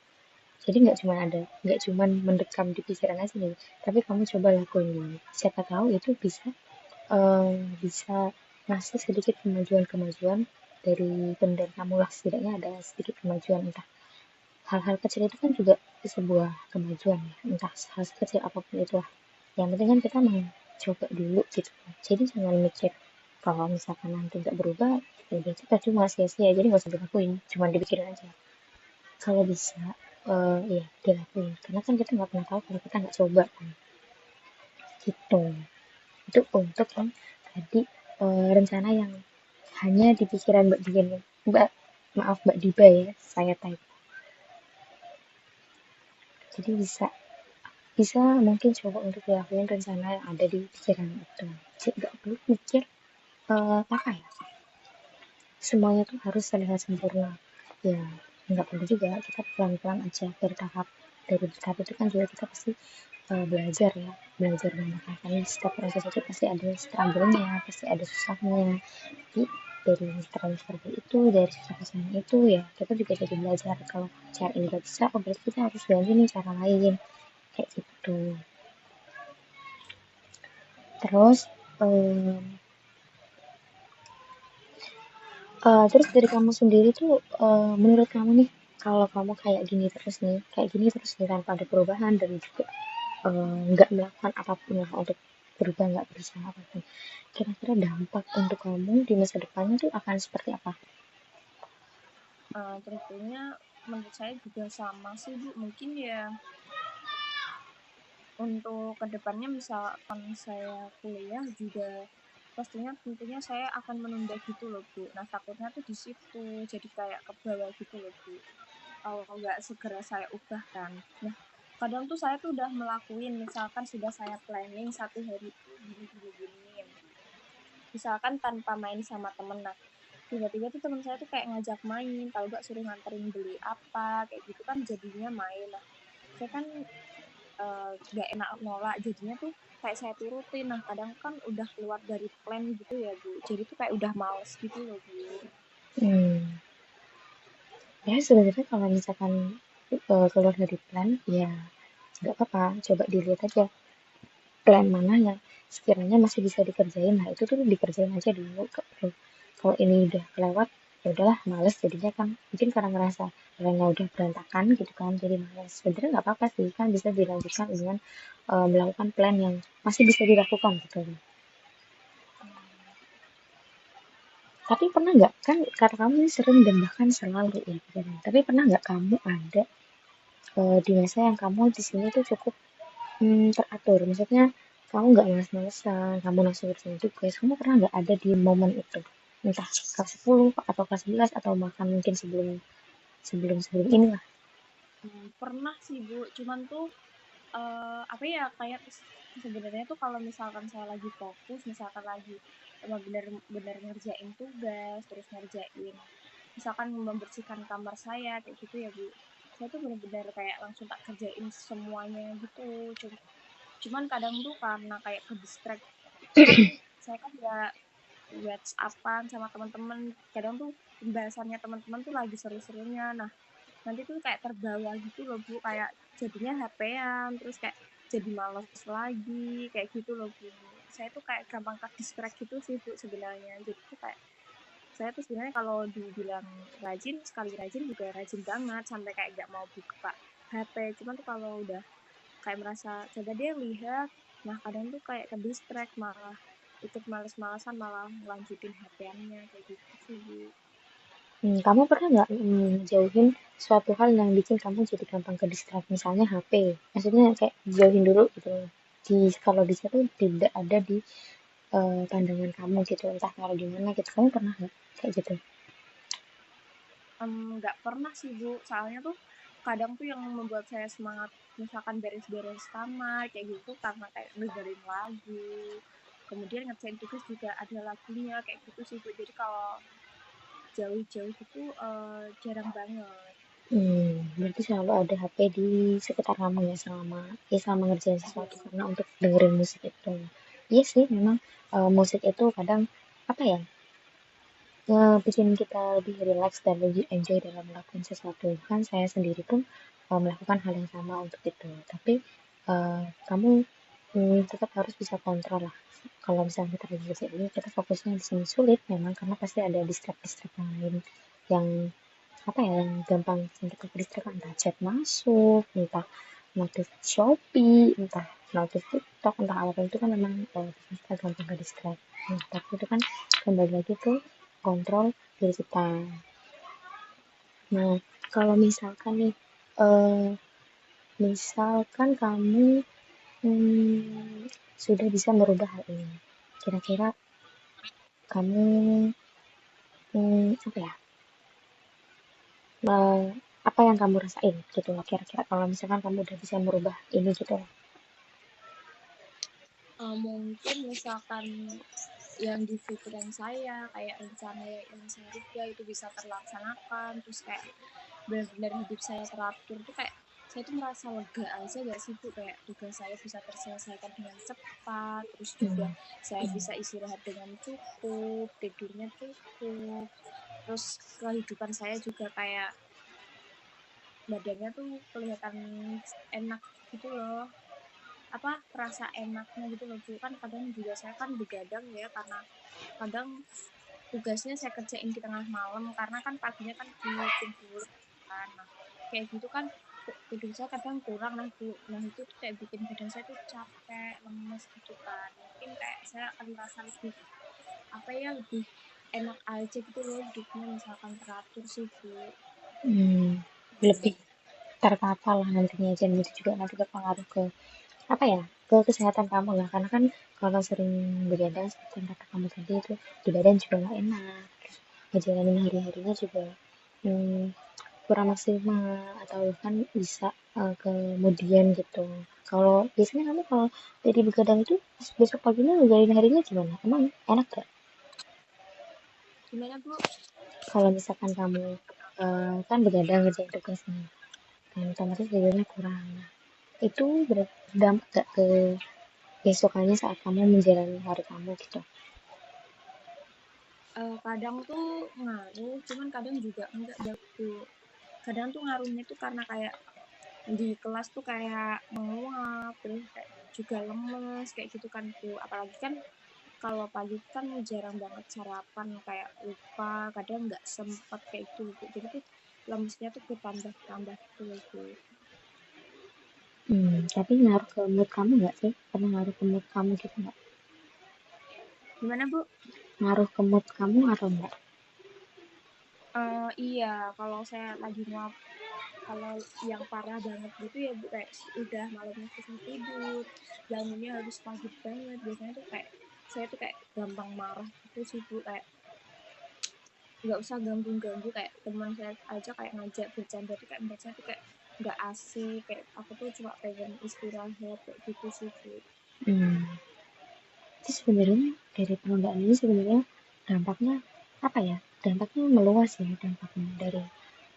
Jadi nggak cuma mendekam di pikiran aja nih, tapi kamu coba lakuin dulu. Siapa tahu itu bisa ngasih sedikit kemajuan-kemajuan dari pendengar kamu lah, setidaknya ada sedikit kemajuan. Entah hal-hal kecil itu kan juga sebuah kemajuan ya, entah hal kecil apapun itu lah. Yang penting kan kita mau coba dulu gitu. Jadi jangan mikir kalau misalkan nanti nggak berubah, ya udah kita cuma sia-sia, jadi nggak usah dilakuin, cuma dipikirin aja. Kalau bisa, ya dilakuin, karena kan kita nggak pernah tahu kalau kita nggak coba kan, gitu. Itu untuk yang tadi, rencana yang hanya di pikiran Mbak Dian ya, maaf Mbak Diba ya, saya typo. Jadi bisa bisa mungkin coba untuk dilakuin rencana yang ada di pikiran itu. Jadi nggak perlu mikir, apa ya, semuanya tuh harus terlihat sempurna. Ya, nggak perlu juga, kita pelan-pelan aja, bertahap. Dari bertahap itu kan juga kita pasti belajar ya, belajar banyak hal. Karena setiap proses itu pasti ada struggle-nya, pasti ada susahnya. Tapi dari struggle itu, dari susah-susahnya itu ya kita juga jadi belajar. Kalau cara ini gak bisa, oh berarti kita harus ganti nih cara lain, kayak gitu. Terus terus dari kamu sendiri tuh, menurut kamu nih, kalau kamu kayak gini terus nih tanpa ada perubahan dan juga nggak melakukan apapun lah untuk berubah, nggak berusaha apapun. Kira-kira dampak untuk kamu di masa depannya tuh akan seperti apa? Tentunya menurut saya juga sama sih Bu. Mungkin ya untuk kedepannya misalkan saya kuliah juga pastinya tentunya saya akan menunda gitu loh Bu. Nah takutnya tuh di situ jadi kayak ke bawah gitu loh Bu. Kalau nggak segera saya ubahkan. Nah kadang tuh saya tuh udah melakuin misalkan sudah saya planning satu hari itu gini gini gini. Misalkan tanpa main sama temen. Nah tiba-tiba tuh teman saya tuh kayak ngajak main, kalau nggak suruh nganterin beli apa kayak gitu kan jadinya main. Nah saya kan nggak enak nolak jadinya tuh kayak saya turutin. Nah kadang kan udah keluar dari plan gitu ya Bu, jadi tuh kayak udah males gitu loh Bu. Hmm, ya sebenarnya kalau misalkan keluar dari plan, ya nggak apa-apa. Coba dilihat aja plan mana yang sekiranya masih bisa dikerjain. Nah itu tuh dikerjain aja dulu. Kalau ini udah kelewat, ya udahlah males jadinya kan. Mungkin karena ngerasa plannya udah berantakan gitu kan, jadi males. Sebenarnya nggak apa-apa sih, kan bisa dilanjutkan dengan melakukan plan yang masih bisa dilakukan gitu. Tapi pernah nggak, kan kata kamu ini sering dan bahkan selalu ya, gitu. Tapi pernah nggak kamu ada di masa yang kamu di sini tuh cukup teratur? Maksudnya kamu nggak males-malesan, kamu langsung kerjain tugas. Kamu pernah nggak ada di momen itu? Entah kelas 10 atau kelas 11 atau bahkan mungkin sebelum sebelum sebelum ini lah. Pernah sih Bu, cuman tuh apa ya kayak sebenarnya tuh kalau misalkan saya lagi fokus, misalkan lagi benar-benar ngerjain tugas, terus ngerjain misalkan membersihkan kamar saya kayak gitu ya Bu. Saya tuh benar-benar kayak langsung tak kerjain semuanya gitu. Cuman kadang tuh karena kayak ke distract kan saya kan ya WhatsAppan sama teman-teman. Kadang tuh pembahasannya teman-teman tuh lagi seru-serunya. Nah, nanti tuh kayak terbawa gitu loh Bu, kayak jadinya HP-an, terus kayak jadi males lagi, kayak gitu loh Bu. Saya tuh kayak gampang ke distract gitu sih Bu sebenarnya. Jadi tuh kayak saya tuh sebenarnya kalau dibilang rajin, sekali rajin juga rajin banget sampai kayak gak mau buka HP. Cuman tuh kalau udah kayak merasa coba dia lihat, nah kadang tuh kayak ke distract malah ikut males-malesan malah lanjutin HP-annya kayak gitu sih Bu. Kamu pernah nggak jauhin suatu hal yang bikin kamu jadi gampang ke distract, misalnya HP? Maksudnya kayak jauhin dulu gitu. kalau di situ tidak ada di pandangan kamu gitu, entah kalau di mana gitu. Kamu pernah nggak kayak gitu? Nggak pernah sih Bu, soalnya tuh kadang tuh yang membuat saya semangat misalkan beres-beres kamar kayak gitu karena kayak dengerin lagu, kemudian ngerjain tugas juga ada lagunya kayak gitu sih Bu. Jadi kalau jauh-jauh gitu jarang banget. Berarti selalu ada HP di sekitar kamu ya selama ngerjain sesuatu Iya, karena untuk dengerin musik itu. Iya sih, memang musik itu kadang apa ya, bikin kita lebih rileks dan lebih enjoy dalam melakukan sesuatu. Kan saya sendiri pun melakukan hal yang sama untuk itu. Tapi kamu tetap harus bisa kontrol lah. Kalau misalnya kita lagi kerja ini, kita fokusnya di sini sulit memang karena pasti ada distract-distract yang lain yang apa ya, yang gampang bikin kita ke-distract, entah chat masuk, entah notif Shopee, entah notif TikTok, entah apapun itu kan memang bikin kita gampang ke-distract. Nah, tapi itu kan kembali lagi ke kontrol diri kita. Nah, kalau misalkan nih, eh, misalkan kamu sudah bisa merubah hal ini, kira-kira kamu apa ya, eh, apa yang kamu rasain gitu loh, kira-kira kalau misalkan kamu udah bisa merubah ini gitu loh. mungkin misalkan yang di pikiran saya kayak rencana yang saya rubah itu bisa terlaksanakan, terus kayak benar-benar hidup saya teratur tuh kayak saya tuh merasa lega aja gak sih Bu, kayak tugas saya bisa terselesaikan dengan cepat, terus juga Hmm. saya bisa istirahat dengan cukup, tidurnya cukup, terus kehidupan saya juga kayak badannya tuh kelihatan enak gitu loh, apa terasa enaknya gitu loh Bu. Kan kadang juga saya kan begadang ya karena kadang tugasnya saya kerjain di tengah malam karena kan paginya kan dikumpul kan. Nah, kayak gitu kan tidur saya kadang kurang nah Bu. Nah, itu tuh kayak bikin badan saya tuh capek, lemes gitu kan. Mungkin kayak saya akan merasa lebih apa ya, lebih enak aja gitu loh hidupnya misalkan teratur sih Bu. Hmm, lebih tertata lah nantinya, dan itu juga nanti berpengaruh ke apa ya, ke kesehatan kamu lah, karena kan kalau sering begadang seperti yang kata kamu tadi itu di badan juga nggak enak, terus ngejalanin hari-harinya juga hmm, kurang maksimal atau bahkan bisa kemudian gitu. Kalau biasanya kamu kalau jadi begadang itu besok paginya ngejalanin harinya gimana, emang enak gak? Gimana Bu? Kalau misalkan kamu kan begadang ngerjain tugas nih, dan otomatis tidurnya kurang, itu berdampak gak ke besokannya saat kamu menjalani hari kamu gitu? Kadang tuh ngaruh, cuman kadang juga enggak Bu. Kadang tuh ngaruhnya tuh karena kayak di kelas tuh kayak menguap, terus kayak juga lemes kayak gitu kan Bu. Apalagi kan kalau pagi kan jarang banget sarapan, kayak lupa, kadang nggak sempet kayak gitu Bu. Jadi tuh lemesnya tuh bertambah-tambah gitu loh Bu. Tapi ngaruh ke mood kamu nggak sih? Pernah ngaruh ke mood kamu gitu nggak? Gimana Bu? Ngaruh ke mood kamu atau enggak? Iya, kalau saya lagi nguap, kalau yang parah banget gitu ya Bu, kayak udah malamnya susah tidur, bangunnya harus pagi banget. Biasanya tuh kayak saya tuh kayak gampang marah gitu sih Bu, kayak nggak usah ganggu-ganggu kayak teman saya aja kayak ngajak bercanda tuh kayak menurut saya tuh kayak nggak asik, kayak aku tuh cuma pengen istirahat kayak gitu sih Bu. Hmm. Itu sebenarnya dari penundaan ini sebenarnya dampaknya apa ya? Dampaknya meluas ya, dampaknya dari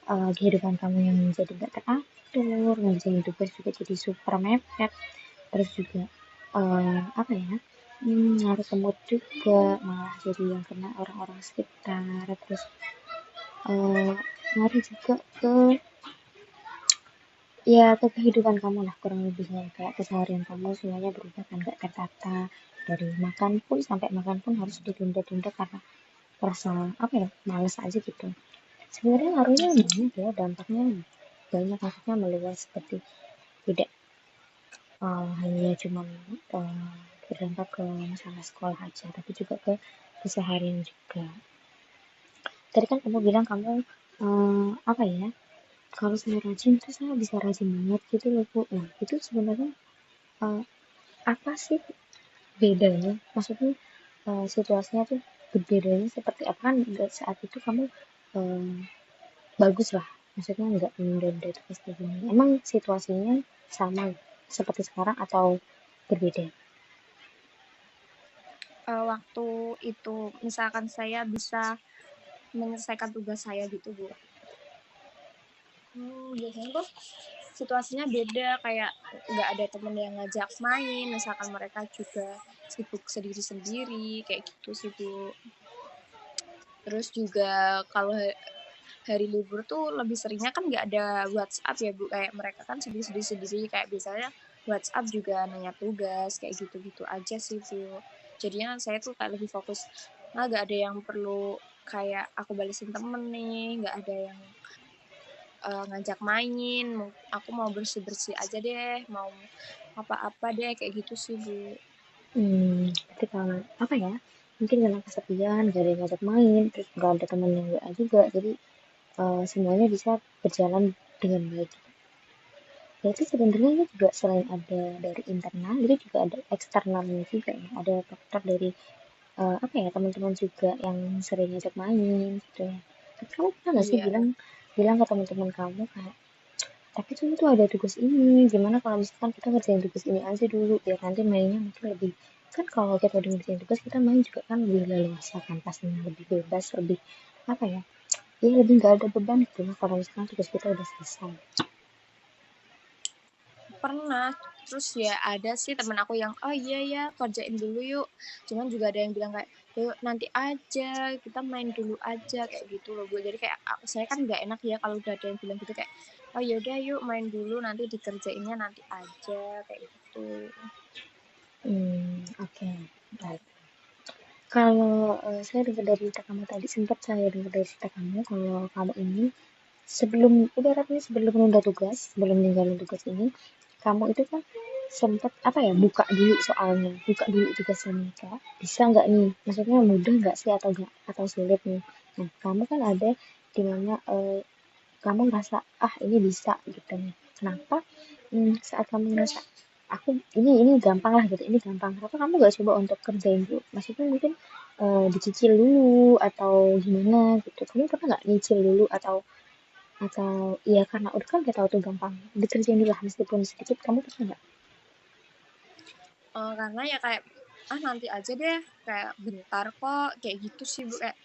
kehidupan kamu yang jadi nggak teratur, ngerjain tugas juga jadi super mepet, terus juga apa ya? Ngaruh ke mood juga, malah jadi yang kena orang-orang sekitar, terus eh, ngaruh juga ke ya ke kehidupan kamu lah kurang lebihnya, kayak keseharian kamu semuanya berubah kan, gak tertata, dari makan pun sampai makan pun harus ditunda-tunda karena rasa apa ya, males aja gitu. Sebenarnya ngaruhnya banyak ya, dampaknya banyak, maksudnya meluas, seperti tidak hanya cuma berdampak ke masalah sekolah aja, tapi juga ke keseharian juga. Tadi kan kamu bilang kamu apa ya, kalau saya rajin tuh saya bisa rajin banget gitu loh Bu. Nah itu sebenarnya apa sih bedanya? Maksudnya situasinya tuh berbedanya seperti apa kan saat itu kamu eh, bagus lah, maksudnya nggak menunda tugas kayak gini. Emang situasinya sama seperti sekarang atau berbeda? Waktu itu misalkan saya bisa menyelesaikan tugas saya gitu, Bu. Biasanya tuh situasinya beda, kayak nggak ada temen yang ngajak main, misalkan mereka juga sibuk sendiri-sendiri, kayak gitu sih, Bu. Terus juga kalau hari libur tuh lebih seringnya kan nggak ada WhatsApp ya, Bu, kayak mereka kan sendiri-sendiri, kayak biasanya WhatsApp juga nanya tugas, kayak gitu-gitu aja sih, Bu. Jadinya saya tuh kayak lebih fokus, nah nggak ada yang perlu kayak aku balesin temen nih, nggak ada yang ngajak main, aku mau bersih-bersih aja deh, mau apa-apa deh, kayak gitu sih, Bu. Berarti karena apa ya? Mungkin karena kesepian, gak ada yang ngajak main, terus gak ada teman yang WA juga, jadi semuanya bisa berjalan dengan baik. Berarti sebenarnya ini juga selain ada dari internal, itu juga ada eksternalnya juga ya. Ada faktor dari apa ya teman-teman juga yang sering ngajak main gitu ya. Tapi kamu pernah nggak sih Iya, bilang bilang ke teman-teman kamu kayak tapi tuh ada tugas ini gimana kalau misalkan kita ngerjain tugas ini aja dulu biar nanti mainnya mungkin lebih kan kalau kita udah ngerjain tugas kita main juga kan lebih leluasa kan pastinya lebih bebas lebih apa ya ya lebih nggak ada beban gitu lah kalau misalkan tugas kita udah selesai. pernah. Terus ya ada sih temen aku yang, oh iya ya kerjain dulu yuk. Cuman juga ada yang bilang kayak, yuk nanti aja, kita main dulu aja, kayak gitu loh, Bu. Jadi kayak saya kan nggak enak ya kalau udah ada yang bilang gitu kayak, oh yaudah yuk main dulu, nanti dikerjainnya nanti aja, kayak gitu. Oke. Baik. Kalau saya dengar dari cerita kamu tadi sempat saya dengar dari cerita kamu kalau kamu ini sebelum ibaratnya sebelum menunda tugas sebelum ninggalin tugas ini kamu itu kan sempat apa ya buka dulu soalnya buka dulu tugasnya nih kak bisa nggak nih maksudnya mudah nggak sih atau nggak atau sulit nih nah kamu kan ada di mana kamu ngerasa ah ini bisa gitu nih kenapa saat kamu ngerasa aku ini gampang lah gitu ini gampang kenapa kamu gak coba untuk kerjain dulu maksudnya mungkin dicicil dulu atau gimana gitu kamu pernah nggak nyicil dulu atau iya karena udah kan udah tahu tuh gampang dikerjain dulu lah meskipun sedikit kamu pernah nggak. Karena ya kayak, ah nanti aja deh, kayak bentar kok, kayak gitu sih, Bu. Kayak,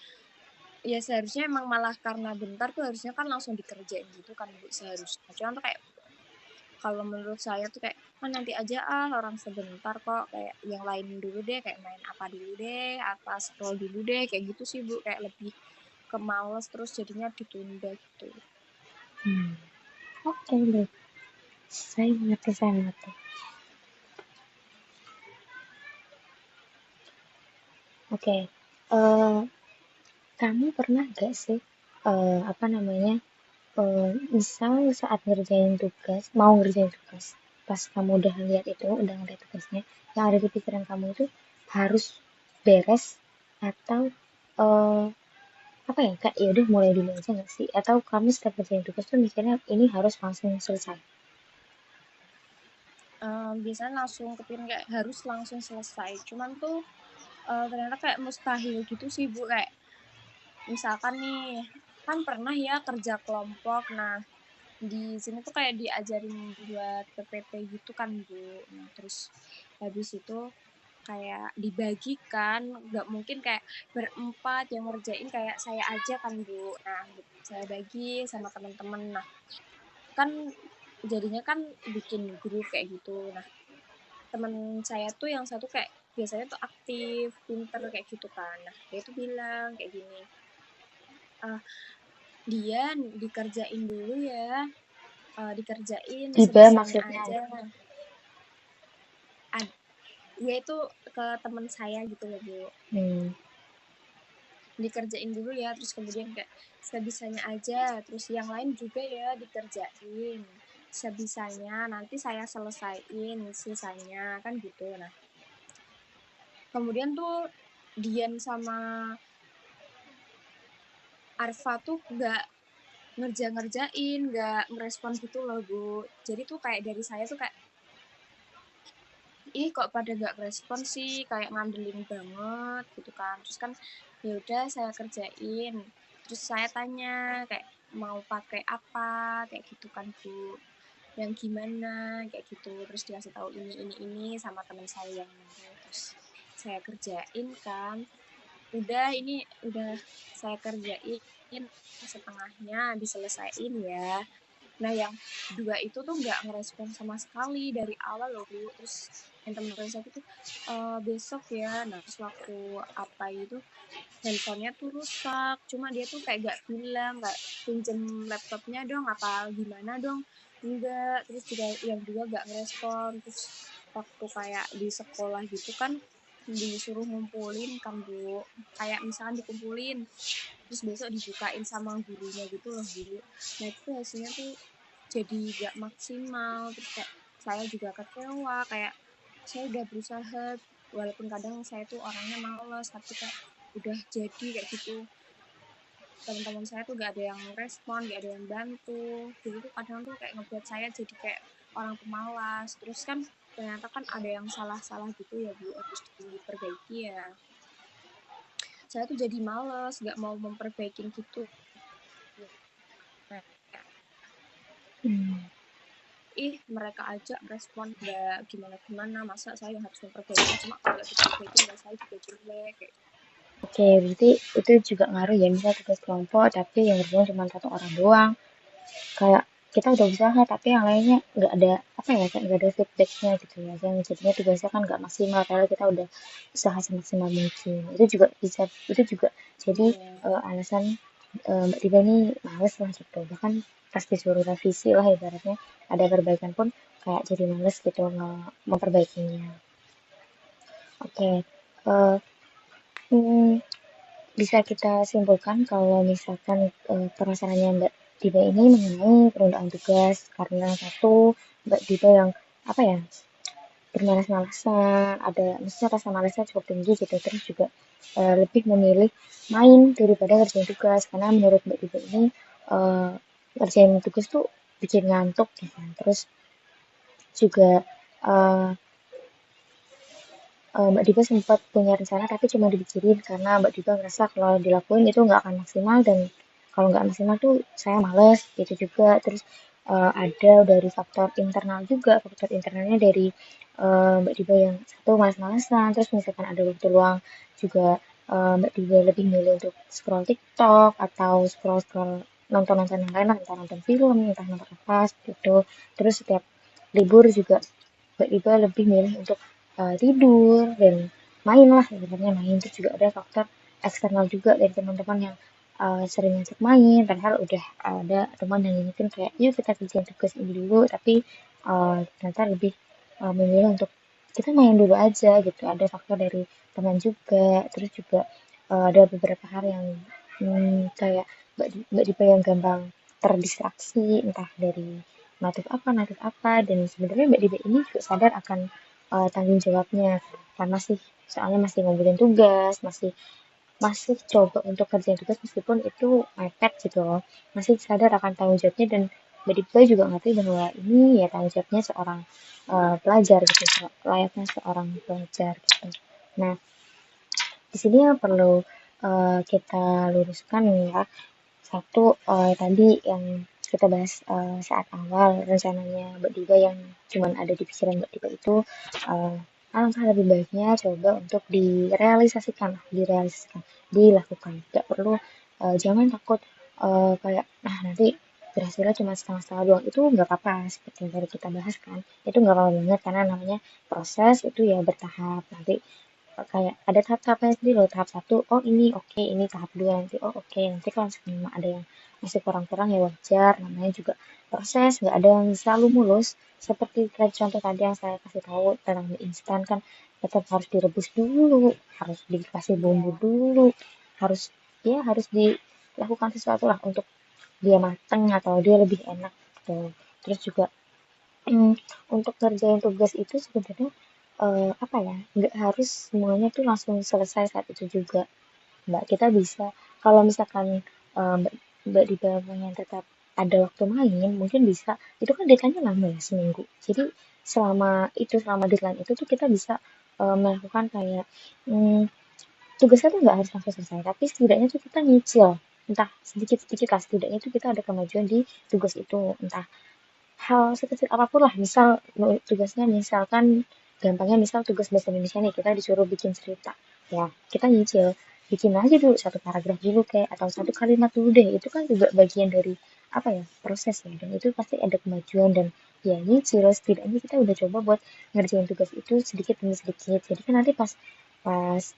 ya seharusnya emang malah karena bentar tuh harusnya kan langsung dikerjain gitu kan, Bu, seharusnya. Cuman tuh kayak kalau menurut saya tuh kayak ah nanti aja orang sebentar kok kayak yang lain dulu deh kayak main apa dulu deh apa scroll dulu deh kayak gitu sih, Bu, kayak lebih ke males terus jadinya ditunda gitu. Oke deh saya mengerti. Oke. eh Kamu pernah gak sih apa namanya misal saat ngerjain tugas mau ngerjain tugas pas kamu udah lihat itu udah ngeliat tugasnya yang ada di pikiran kamu itu harus beres atau eh apa ya kak ya udah mulai dulu aja nggak sih atau kamu setiap ngerjain tugas tuh mikirnya ini harus langsung selesai. Biasanya langsung kepikiran kayak harus langsung selesai cuman tuh ternyata kayak mustahil gitu sih, Bu. Kayak misalkan nih kan pernah ya kerja kelompok, nah di sini tuh kayak diajarin buat PPT gitu kan, Bu. Nah terus habis itu kayak dibagikan, nggak mungkin kayak berempat yang ngerjain kayak saya aja kan, Bu. Nah saya bagi sama teman-teman, nah kan jadinya kan bikin grup kayak gitu. Nah teman saya tuh yang satu kayak biasanya tuh aktif pinter kayak gitu kan, nah dia tuh bilang kayak gini, ah dia dikerjain dulu ya, dikerjain Tiba sebisanya maksudnya. aja. Dia itu ke teman saya gitu loh, Bu, hmm, dikerjain dulu ya terus kemudian kayak sebisanya aja terus yang lain juga ya dikerjain sebisanya nanti saya selesaiin sisanya kan gitu. Nah kemudian tuh Dian sama Arfa tuh nggak ngerjain nggak ngerespon gitu loh, Bu. Jadi tuh kayak dari saya tuh kayak ih kok pada gak respon sih, kayak ngandelin banget gitu kan. Terus kan ya udah saya kerjain. Terus saya tanya kayak mau pakai apa kayak gitu kan Bu, yang gimana kayak gitu. Terus dikasih tahu ini sama teman saya yang nyuruh. Terus saya kerjain kan. Udah saya kerjain setengahnya diselesaiin ya. Nah, yang dua itu tuh nggak ngerespon sama sekali dari awal loh, Bu. Terus yang teman saya itu besok ya. Nah, terus waktu apa itu handphonenya tuh rusak. Cuma dia tuh kayak gak bilang, gak pinjem laptopnya dong, apa gimana dong. Enggak. Terus juga yang dua gak ngerespon. Terus waktu kayak di sekolah gitu kan disuruh ngumpulin kan Bu. Kayak misalkan dikumpulin terus besok dibukain sama gurunya gitu loh Bu. Nah itu hasilnya tuh jadi gak maksimal, terus kayak saya juga kecewa, kayak saya udah berusaha walaupun kadang saya tuh orangnya malas tapi kayak udah jadi kayak gitu, teman-teman saya tuh gak ada yang respon, gak ada yang bantu, jadi tuh kadang tuh kayak ngebuat saya jadi kayak orang pemalas. Terus kan ternyata kan ada yang salah-salah gitu ya Bu, harus diperbaiki ya. Saya tuh jadi males, gak mau memperbaikin gitu. Nah, Hmm. mereka aja respon nggak gimana-gimana, masa saya yang harus memperbaiki, cuma kalau nggak diperbaiki nilai saya juga jelek kayak gitu. Oke, berarti itu juga ngaruh ya, misal tugas kelompok tapi yang ngerjain cuma satu orang doang. Kayak kita udah usaha tapi yang lainnya nggak ada apa ya, kayak nggak ada feedbacknya gitu ya, yang jadinya tugasnya kan nggak maksimal padahal kita udah usaha semaksimal mungkin. Itu juga jadi Iya, alasan Mbak Tiba ini males lah gitu, bahkan pas disuruh revisi lah ibaratnya ada perbaikan pun kayak jadi males gitu memperbaikinya. Oke, eh, hmm, bisa kita simpulkan kalau misalkan permasalahannya Mbak Diba ini mengenai penundaan tugas karena satu Mbak Diba yang apa ya, bermalas-malasan, ada maksudnya rasa malasnya cukup tinggi gitu, terus juga lebih memilih main daripada ngerjain tugas karena menurut Mbak Diba ini eh, ngerjain tugas tuh bikin ngantuk ya kan. Terus juga eh, Mbak Diba sempat punya rencana tapi cuma dipikirin karena Mbak Diba ngerasa kalau dilakuin itu nggak akan maksimal, dan kalau nggak maksimal tuh saya males gitu juga. Terus ada dari faktor internal juga, faktor internalnya dari Mbak Diba yang satu malas-malasan, terus misalkan ada waktu luang juga Mbak Diba lebih milih untuk scroll TikTok atau scroll-scroll nonton-nonton yang lain lah, entah nonton film, entah nonton apa gitu. Terus setiap libur juga Mbak Diba lebih milih untuk tidur dan main lah, sebenarnya main. Terus juga ada faktor eksternal juga dari teman-teman yang sering ngajak main, padahal udah ada teman yang ingetin kayak yuk kita kerjain tugas ini dulu, tapi ternyata lebih memilih untuk kita main dulu aja gitu. Ada faktor dari teman juga. Terus juga ada beberapa hal yang kayak Mbak Dipa yang gampang terdistraksi, entah dari notif apa, dan sebenarnya Mbak Dipa ini juga sadar akan tanggung jawabnya karena sih soalnya masih ngumpulin tugas, masih masih coba untuk kerjain tugas meskipun itu mepet gitu loh, masih sadar akan tanggung jawabnya, dan Mbak Dipa juga ngerti bahwa ini ya tanggung jawabnya seorang pelajar gitu, layaknya seorang pelajar gitu. Nah, di sini yang perlu kita luruskan ya, satu tadi yang kita bahas saat awal rencananya Mbak Diba yang cuman ada di pikiran Mbak Diba itu, uh, alangkah lebih baiknya coba untuk direalisasikan, dilakukan. Tidak perlu, jangan takut kayak nah nanti berhasilnya cuma setengah-setengah doang, itu nggak apa-apa seperti yang tadi kita bahas kan, itu nggak apa-apa banget karena namanya proses itu ya bertahap. Nanti kayak ada tahap-tahapnya sendiri loh. Tahap satu, oh ini oke, ini tahap dua nanti, oh oke, nanti kalau misalnya ada yang masih kurang-kurang ya wajar, namanya juga proses, nggak ada yang selalu mulus. Seperti contoh tadi yang saya kasih tahu tentang mie instan kan, tetap harus direbus dulu, harus dikasih bumbu iya, dulu, harus ya harus dilakukan sesuatu lah untuk dia mateng atau dia lebih enak gitu. Terus juga Hmm, untuk ngerjain tugas itu sebenarnya apa ya, nggak harus semuanya tuh langsung selesai saat itu juga, Mbak. Kita bisa kalau misalkan Mbak Mbak Diba pengen tetap ada waktu main, mungkin bisa, itu kan deadline-nya lama ya, seminggu. Jadi selama deadline itu tuh kita bisa melakukan kayak hmm, tugasnya tuh nggak harus langsung selesai, tapi setidaknya tuh kita nyicil, entah sedikit-sedikit lah, setidaknya itu kita ada kemajuan di tugas itu, entah hal sekecil apapun lah, misal tugasnya misalkan gampangnya misal tugas bahasa Indonesia nih, kita disuruh bikin cerita, ya kita nyicil, bikin aja dulu satu paragraf dulu kayak atau satu kalimat dulu deh, itu kan juga bagian dari apa ya, proses ya, dan itu pasti ada kemajuan, dan ya nyicil setidaknya kita udah coba buat ngerjain tugas itu sedikit demi sedikit, jadi kan nanti pas pas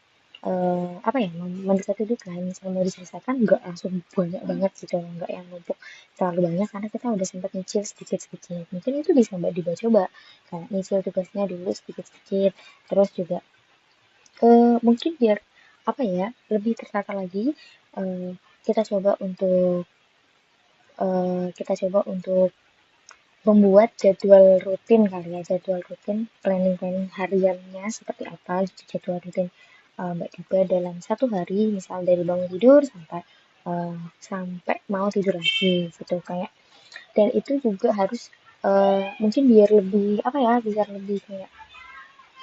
apa ya, mendekati deadline misalnya mau diselesaikan nggak langsung banyak banget gitu loh, nggak yang numpuk terlalu banyak karena kita udah sempat nyicil sedikit-sedikit. Mungkin itu bisa Mbak Diba coba, kayak nyicil tugasnya dulu sedikit-sedikit. Terus juga mungkin biar apa ya, lebih tertata lagi, eh, kita coba untuk membuat jadwal rutin kali ya, jadwal rutin, planning-planning hariannya seperti apa, gitu, jadwal rutin Mbak Diba dalam satu hari, misal dari bangun tidur sampai sampai mau tidur lagi gitu kayak, dan itu juga harus mungkin biar lebih apa ya, biar lebih kayak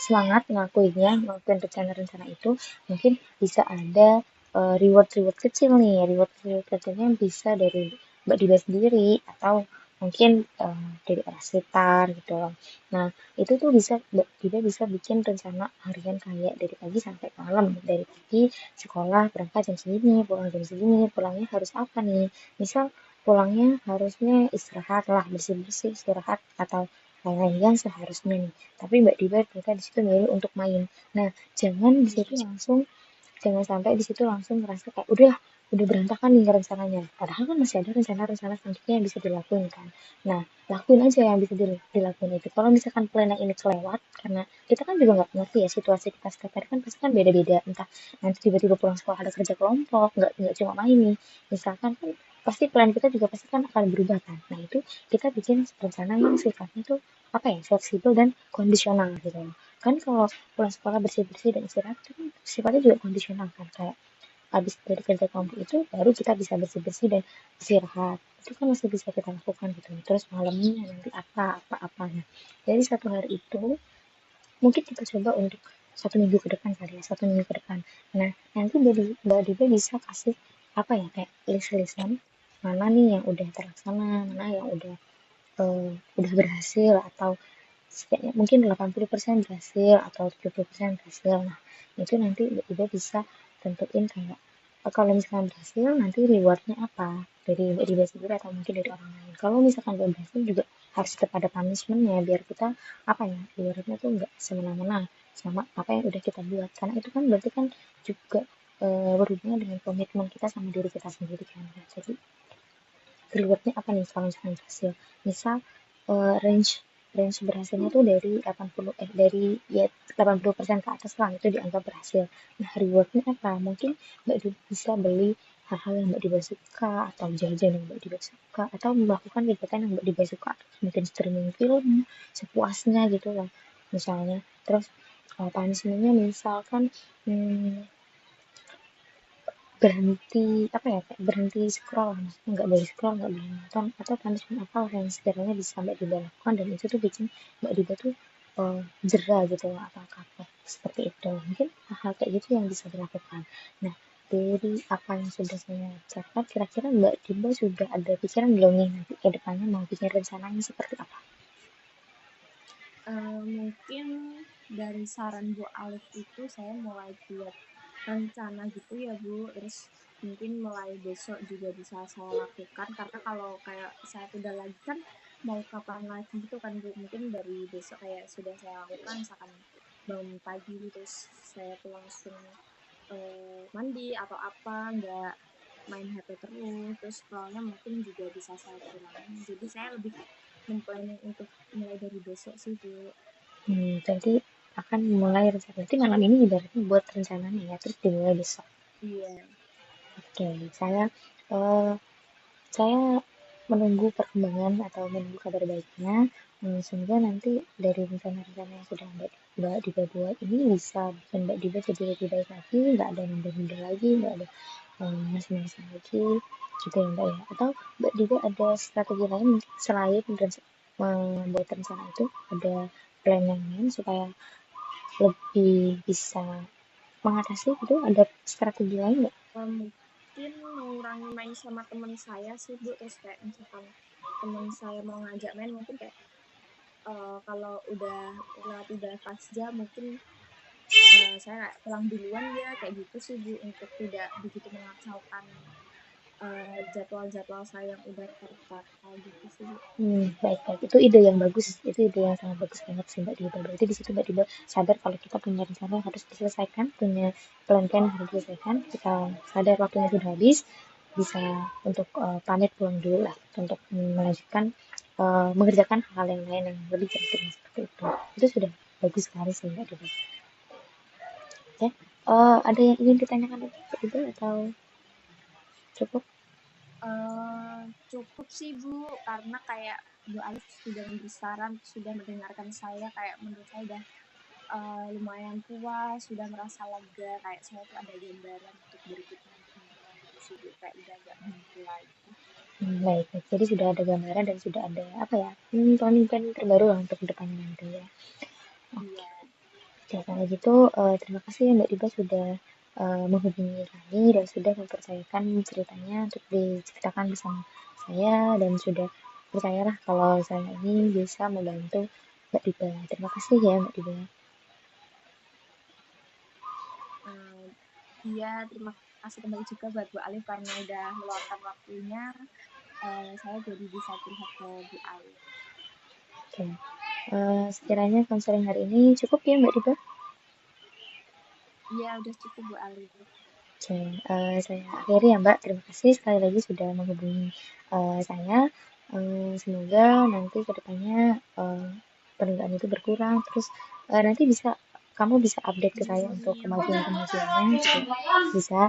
semangat ngelakuin rencana-rencana itu, mungkin bisa ada reward-reward kecil nih, reward-reward kecilnya bisa dari Mbak Diba sendiri atau mungkin dari orang sekitar gitu loh. Nah, itu tuh bisa Mbak Diba bisa bikin rencana harian kayak dari pagi sampai malam, dari pagi sekolah berangkat jam segini, pulang jam segini, pulangnya harus apa nih? Misal pulangnya harusnya istirahat lah, bersih-bersih istirahat atau lain-lain yang seharusnya nih, tapi Mbak Diba ternyata di situ milih untuk main. Nah, jangan sampai di situ langsung ngerasa kayak udah berantakan nih rencananya. Padahal kan masih ada rencana-rencana selanjutnya yang bisa dilakuin kan. Nah, lakuin aja yang bisa dilakuin itu. Kalau misalkan plan yang ini kelewat, karena kita kan juga nggak ngerti ya situasi kita setiap hari kan pasti kan beda-beda. Entah nanti tiba-tiba pulang sekolah ada kerja kelompok, nggak cuma main nih. Misalkan kan pasti plan kita juga pasti kan akan berubah kan. Nah, itu kita bikin rencana yang sifatnya tuh apa ya, fleksibel dan kondisional gitu loh. Kan kalau pulang sekolah bersih-bersih dan istirahat itu kan sifatnya juga kondisional kan, kayak habis dari kerja kelompok itu baru kita bisa bersih-bersih dan istirahat, itu kan masih bisa kita lakukan gitu, terus malamnya nanti apa nah, jadi satu hari itu mungkin kita coba untuk satu minggu ke depan kali ya, satu minggu ke depan. Nah, nanti Mbak Diba bisa kasih apa ya, kayak list-listan mana nih yang udah terlaksana, mana yang udah berhasil, atau setidaknya mungkin 80% berhasil atau 70% berhasil. Nah, itu nanti Mbak bisa tentuin kayak kalau misalkan berhasil nanti rewardnya apa dari Mbak Diba sendiri atau mungkin dari orang lain. Kalau misalkan belum berhasil juga harus tetap ada punishmentnya biar kita apa ya, rewardnya tuh nggak semena-mena sama apa yang udah kita buat, karena itu kan berarti kan juga berhubungan dengan komitmen kita sama diri kita sendiri kan. Jadi rewardnya apa nih kalau misalkan berhasil, misal range range berhasilnya tuh dari 80 dari ya 80% ke atas lah, itu dianggap berhasil. Nah, rewardnya apa, mungkin Mbak Diba bisa beli hal-hal yang Mbak Diba suka atau jajan yang Mbak Diba suka atau melakukan kegiatan yang Mbak Diba suka, mungkin streaming film sepuasnya gitu lah misalnya. Terus punishmentnya misalkan hmm, berhenti apa ya, kayak berhenti scroll lah, maksudnya nggak boleh scroll, nggak boleh nonton, atau punishment apa lah yang sekiranya bisa Mbak Diba lakukan dan itu tuh bikin Mbak Diba tuh jera gitu loh atau kapok seperti itu, mungkin hal-hal kayak gitu yang bisa dilakukan. Nah, dari apa yang sudah saya catat, kira-kira Mbak Diba sudah ada pikiran belum nih nanti ke depannya mau bikin rencananya seperti apa? Mungkin dari saran Bu Alif itu saya mulai buat rencana gitu ya Bu, terus mungkin mulai besok juga bisa saya lakukan karena kalau kayak saya udah lagi kan mau kapan lagi gitu kan Bu, mungkin dari besok kayak sudah saya lakukan, misalkan bangun pagi terus saya tuh langsung mandi atau apa, nggak main HP terus scrollnya mungkin juga bisa saya kurangin, jadi saya lebih memplanning untuk mulai dari besok sih Bu. Jadi akan mulai rencana, berarti malam ini ibaratnya buat rencananya ya, terus dimulai besok. Iya. Oke, eh, saya menunggu perkembangan atau menunggu kabar baiknya. Semoga nanti dari rencana-rencana yang sudah Mbak Diba buat ini bisa bikin Mbak Diba jadi lebih baik lagi, nggak ada nunda-nunda lagi, nggak ada masing-masing lagi juga ya Mbak ya. Atau Mbak juga ada strategi lain selain membuat rencana itu, ada plan yang lain supaya lebih bisa mengatasi itu, ada strategi lain nggak? Mungkin mengurangi main sama teman saya sih Bu, terus kayak misalkan teman saya mau ngajak main mungkin kayak kalau udah pas jam mungkin saya kayak pulang duluan ya kayak gitu sih Bu, untuk tidak begitu mengacaukan jadwal-jadwal saya yang udah tertata gitu sih Bu. Baik baik. Itu ide yang bagus, itu ide yang sangat bagus banget sih Mbak Diba. Berarti di situ Mbak Diba sadar kalau kita punya rencana yang harus diselesaikan, punya plan-plan yang harus diselesaikan, kita sadar waktunya sudah habis, bisa untuk pamit pulang dulu lah, untuk melanjutkan mengerjakan hal yang lain yang lebih penting seperti itu. Itu sudah bagus sekali sih Mbak Diba. Ya, ada yang ingin ditanyakan lagi Mbak Diba atau cukup? Cukup sih Bu, karena kayak Bu Alif sudah memberi saran, sudah mendengarkan saya, kayak menurut saya udah lumayan puas, sudah merasa lega, kayak saya tuh ada gambaran untuk berikutnya gimana gitu sih Bu, kayak udah agak buntu lagi. Baik, baik. Jadi sudah ada gambaran dan sudah ada apa ya? Planning-planning terbaru lah untuk kedepannya nanti ya. Iya, Oke, kalau gitu terima kasih ya Mbak Diba sudah menghubungi kami dan sudah mempercayakan ceritanya untuk diceritakan bersama saya dan sudah percayalah kalau saya ini bisa membantu Mbak Diba. Terima kasih ya Mbak Diba. eh, iya terima kasih kembali juga buat Bu Alif karena udah meluangkan waktunya, saya jadi bisa curhat ke Bu Alif. Oke. Sekiranya konseling hari ini cukup ya Mbak Diba. Iya udah cukup Bu Alif. Oke, saya akhiri ya Mbak. Terima kasih sekali lagi sudah menghubungi saya. Semoga nanti kedepannya penundaan itu berkurang. Terus nanti kamu bisa update ke saya untuk Amin. kemajuan-kemajuannya juga bisa.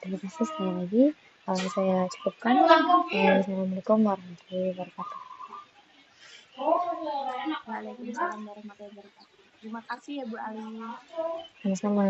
Terima kasih sekali lagi. Saya cukupkan. Assalamualaikum warahmatullahi wabarakatuh. Waalaikumsalam warahmatullahi wabarakatuh. Terima kasih ya Bu Alif. Sama-sama.